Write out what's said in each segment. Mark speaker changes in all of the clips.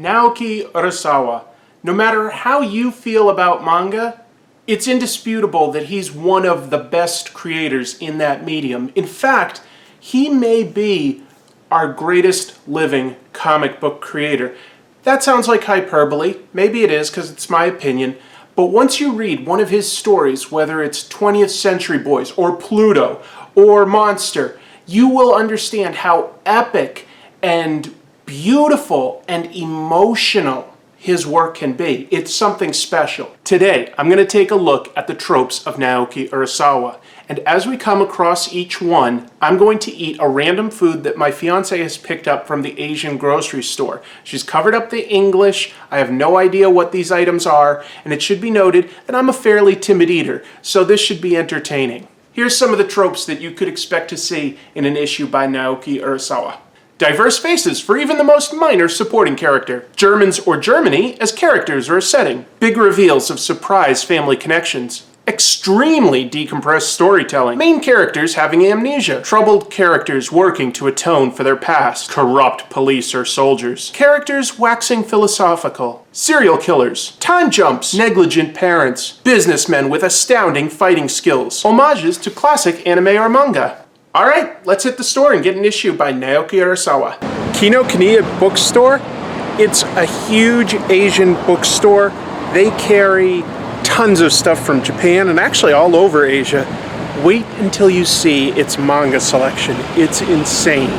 Speaker 1: Naoki Urasawa. No matter how you feel about manga, it's indisputable that he's one of the best creators in that medium. In fact, he may be our greatest living comic book creator. That sounds like hyperbole. Maybe it is because it's my opinion. But once you read one of his stories, whether it's 20th Century Boys or Pluto or Monster, you will understand how epic and beautiful and emotional his work can be. It's something special. Today, I'm going to take a look at the tropes of Naoki Urasawa. And as we come across each one, I'm going to eat a random food that my fiance has picked up from the Asian grocery store. She's covered up the English. I have no idea what these items are, and it should be noted that I'm a fairly timid eater, so this should be entertaining. Here's some of the tropes that you could expect to see in an issue by Naoki Urasawa. Diverse faces for even the most minor supporting character. Germans or Germany as characters or a setting. Big reveals of surprise family connections. Extremely decompressed storytelling. Main characters having amnesia. Troubled characters working to atone for their past. Corrupt police or soldiers. Characters waxing philosophical. Serial killers. Time jumps. Negligent parents. Businessmen with astounding fighting skills. Homages to classic anime or manga. Alright, let's hit the store and get an issue by Naoki Urasawa. Kinokuniya Bookstore. It's a huge Asian bookstore. They carry tons of stuff from Japan and actually all over Asia. Wait until you see its manga selection. It's insane.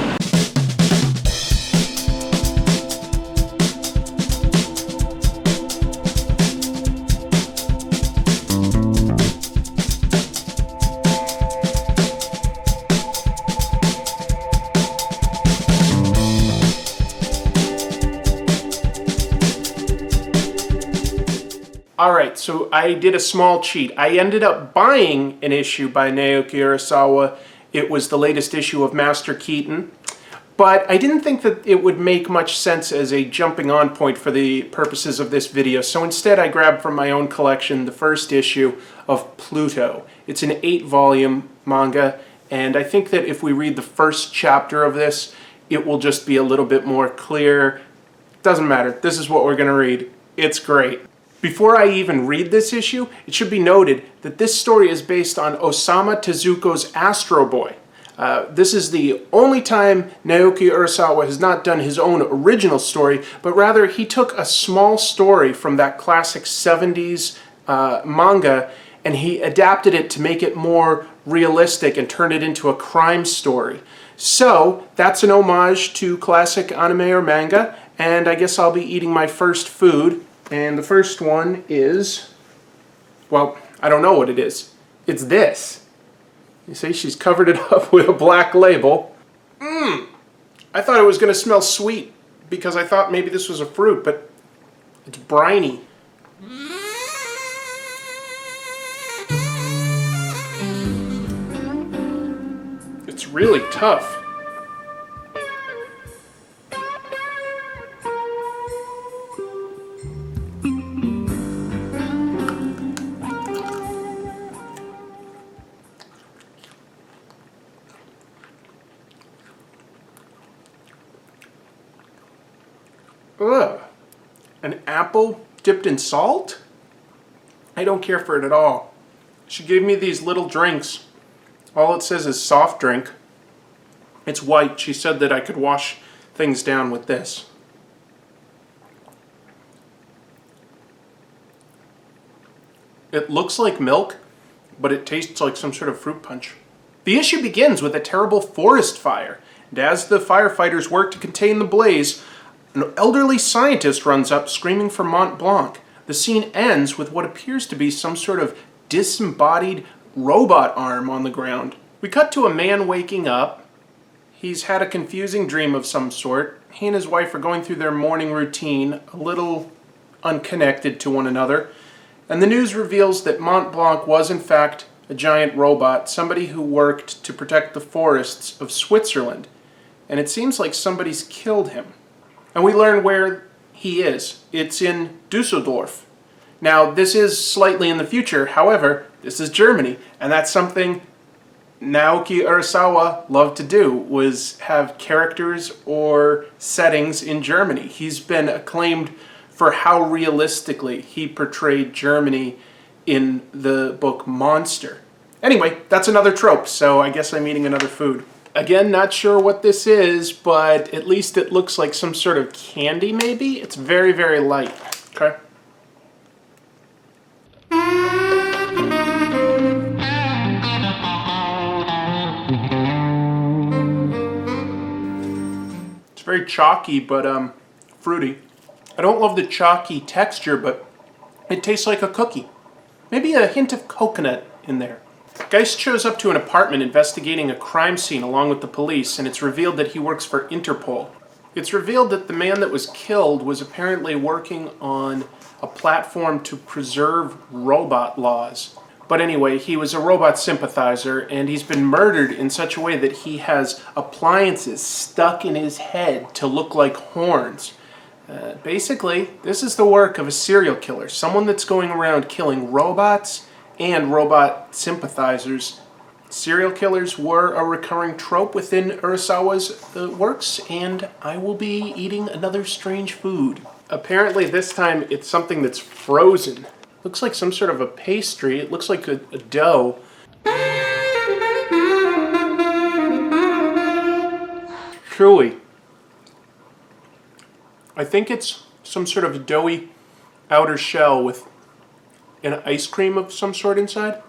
Speaker 1: Alright, so I did a small cheat. I ended up buying an issue by Naoki Urasawa. It was the latest issue of Master Keaton. But I didn't think that it would make much sense as a jumping on point for the purposes of this video. So instead I grabbed from my own collection the first issue of Pluto. It's an 8-volume manga, and I think that if we read the first chapter of this, it will just be a little bit more clear. Doesn't matter. This is what we're going to read. It's great. Before I even read this issue, it should be noted that this story is based on Osamu Tezuko's Astro Boy. This is the only time Naoki Urasawa has not done his own original story, but rather he took a small story from that classic 70s manga and he adapted it to make it more realistic and turn it into a crime story. So that's an homage to classic anime or manga, and I guess I'll be eating my first food. And the first one is, well, I don't know what it is. It's this. You see, she's covered it up with a black label. I thought it was going to smell sweet because I thought maybe this was a fruit, but it's briny. It's really tough. Ugh. An apple dipped in salt? I don't care for it at all. She gave me these little drinks. All it says is soft drink. It's white. She said that I could wash things down with this. It looks like milk, but it tastes like some sort of fruit punch. The issue begins with a terrible forest fire, and as the firefighters work to contain the blaze, an elderly scientist runs up screaming for Mont Blanc. The scene ends with what appears to be some sort of disembodied robot arm on the ground. We cut to a man waking up. He's had a confusing dream of some sort. He and his wife are going through their morning routine, a little unconnected to one another. And the news reveals that Mont Blanc was in fact a giant robot, somebody who worked to protect the forests of Switzerland. And it seems like somebody's killed him. And we learn where he is. It's in Dusseldorf. Now, this is slightly in the future. However, this is Germany, and that's something Naoki Urasawa loved to do was have characters or settings in Germany. He's been acclaimed for how realistically he portrayed Germany in the book Monster. Anyway, that's another trope, so I guess I'm eating another food. Again, not sure what this is, but at least it looks like some sort of candy, maybe? It's very, very light. Okay. It's very chalky, but fruity. I don't love the chalky texture, but it tastes like a cookie. Maybe a hint of coconut in there. Geist shows up to an apartment investigating a crime scene along with the police, and it's revealed that he works for Interpol. It's revealed that the man that was killed was apparently working on a platform to preserve robot laws. But anyway, he was a robot sympathizer, and he's been murdered in such a way that he has appliances stuck in his head to look like horns. Basically, this is the work of a serial killer, someone that's going around killing robots and robot sympathizers. Serial killers were a recurring trope within Urasawa's works, and I will be eating another strange food. Apparently this time it's something that's frozen. Looks like some sort of a pastry. It looks like a dough. Chewy. I think it's some sort of doughy outer shell with an ice cream of some sort inside.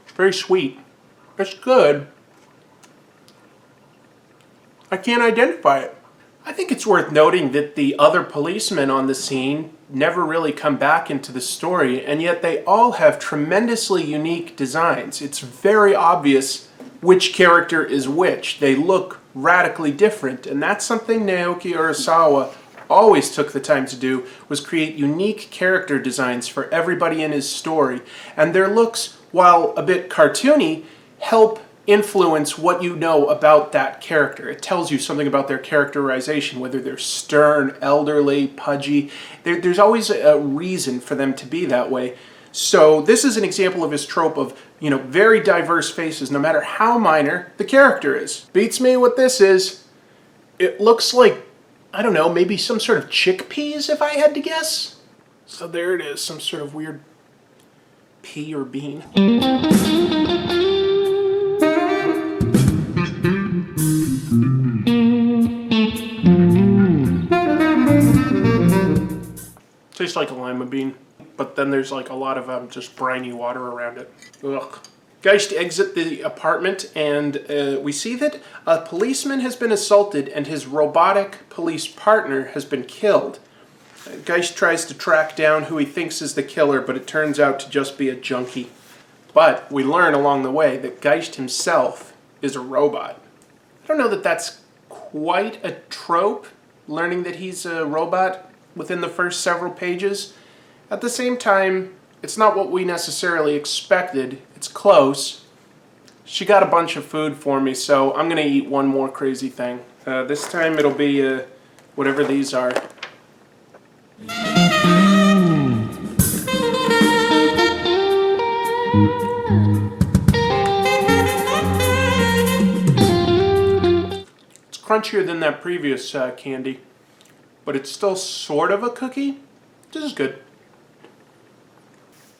Speaker 1: It's very sweet. It's good. I can't identify it. I think it's worth noting that the other policemen on the scene never really come back into the story, and yet they all have tremendously unique designs. It's very obvious which character is which. They look radically different, and that's something Naoki Urasawa always took the time to do, was create unique character designs for everybody in his story. And their looks, while a bit cartoony, help influence what you know about that character. It tells you something about their characterization, whether they're stern, elderly, pudgy. There's always a reason for them to be that way. So this is an example of his trope of, very diverse faces, no matter how minor the character is. Beats me what this is. It looks like, I don't know, maybe some sort of chickpeas, if I had to guess. So there it is, some sort of weird pea or bean. Tastes like a lima bean, but then there's like a lot of just briny water around it. Ugh. Geist exit the apartment, and we see that a policeman has been assaulted and his robotic police partner has been killed. Geist tries to track down who he thinks is the killer, but it turns out to just be a junkie. But we learn along the way that Geist himself is a robot. I don't know that that's quite a trope, learning that he's a robot within the first several pages. At the same time, it's not what we necessarily expected. It's close. She got a bunch of food for me, so I'm going to eat one more crazy thing. This time it'll be whatever these are. It's crunchier than that previous candy, but it's still sort of a cookie. This is good.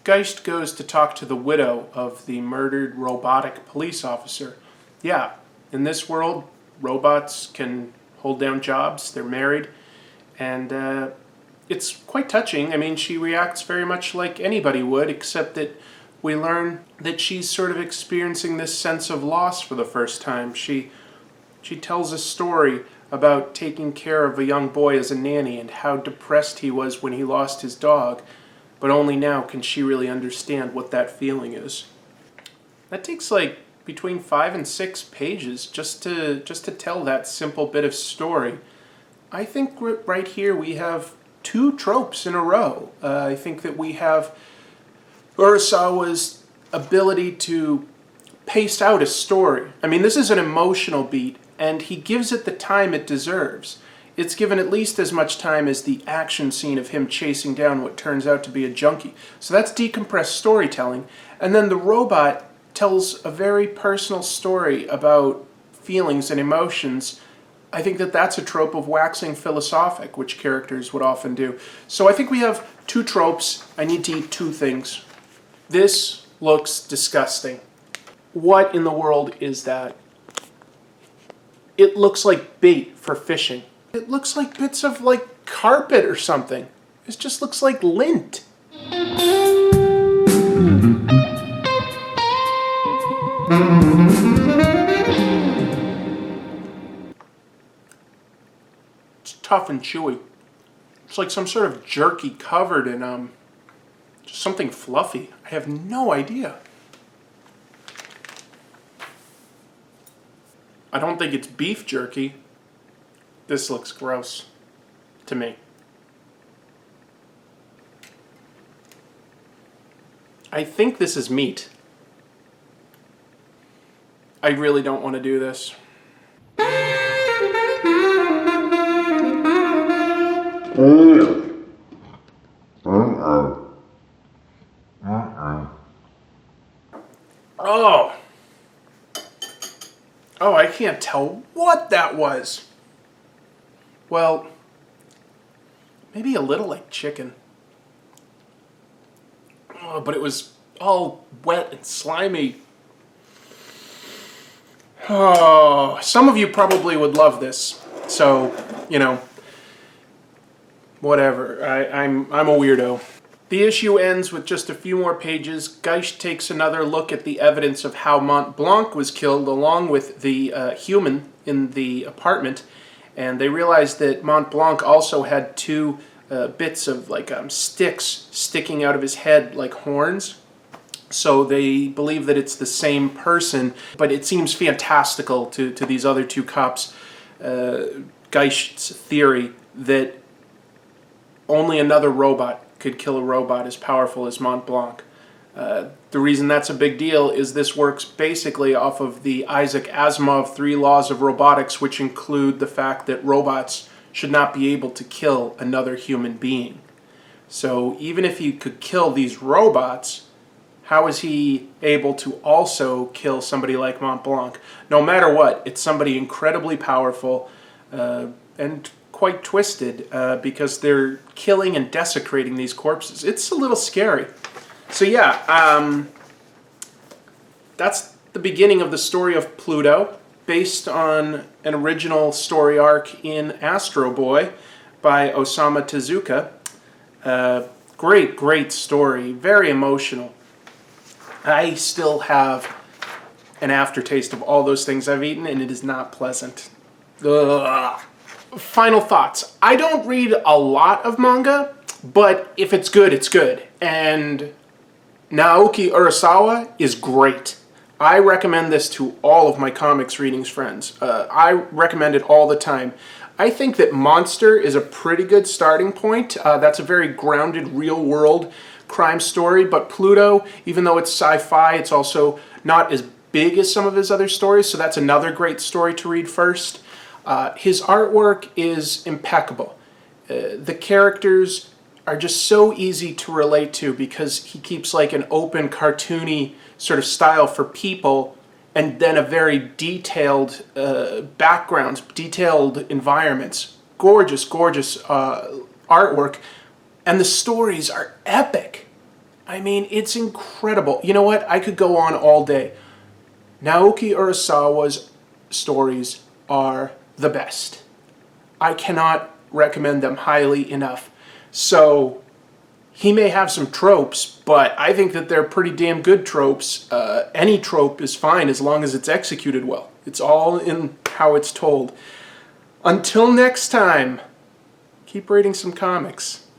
Speaker 1: Geist goes to talk to the widow of the murdered robotic police officer. Yeah, in this world, robots can hold down jobs, they're married, and it's quite touching. I mean, she reacts very much like anybody would, except that we learn that she's sort of experiencing this sense of loss for the first time. She tells a story about taking care of a young boy as a nanny and how depressed he was when he lost his dog. But only now can she really understand what that feeling is. That takes like between 5 and 6 pages just to tell that simple bit of story. I think right here we have 2 tropes in a row. I think that we have Urasawa's ability to pace out a story. I mean, this is an emotional beat, and he gives it the time it deserves. It's given at least as much time as the action scene of him chasing down what turns out to be a junkie. So that's decompressed storytelling. And then the robot tells a very personal story about feelings and emotions, I think that that's a trope of waxing philosophic, which characters would often do. So I think we have two tropes. I need to eat two things. This looks disgusting. What in the world is that? It looks like bait for fishing. It looks like bits of like carpet or something. It just looks like lint. It's tough and chewy. It's like some sort of jerky covered in just something fluffy. I have no idea. I don't think it's beef jerky. This looks gross to me. I think this is meat. I really don't want to do this. Oh. Oh, I can't tell what that was. Well, maybe a little like chicken. Oh, but it was all wet and slimy. Oh, some of you probably would love this. So, you know, whatever. I'm a weirdo. The issue ends with just a few more pages. Geisch takes another look at the evidence of how Mont Blanc was killed along with the human in the apartment. And they realize that Mont Blanc also had two bits of like sticks sticking out of his head like horns. So they believe that it's the same person, but it seems fantastical to these other two cops. Geisch's theory that only another robot could kill a robot as powerful as Mont Blanc. The reason that's a big deal is this works basically off of the Isaac Asimov 3 laws of robotics, which include the fact that robots should not be able to kill another human being. So even if he could kill these robots, how is he able to also kill somebody like Mont Blanc? No matter what, it's somebody incredibly powerful and quite twisted because they're killing and desecrating these corpses. It's a little scary. So yeah, that's the beginning of the story of Pluto, based on an original story arc in Astro Boy by Osamu Tezuka. Great story, very emotional. I still have an aftertaste of all those things I've eaten, and it is not pleasant. Ugh. Final thoughts. I don't read a lot of manga, but if it's good, it's good. And Naoki Urasawa is great. I recommend this to all of my comics readings friends. I recommend it all the time. I think that Monster is a pretty good starting point. That's a very grounded, real-world crime story, but Pluto, even though it's sci-fi, it's also not as big as some of his other stories, so that's another great story to read first. His artwork is impeccable. The characters are just so easy to relate to because he keeps like an open, cartoony sort of style for people, and then a very detailed backgrounds, detailed environments. Gorgeous artwork. And the stories are epic. I mean, it's incredible. You know what? I could go on all day. Naoki Urasawa's stories are the best. I cannot recommend them highly enough. So, he may have some tropes, but I think that they're pretty damn good tropes. Any trope is fine as long as it's executed well. It's all in how it's told. Until next time, keep reading some comics.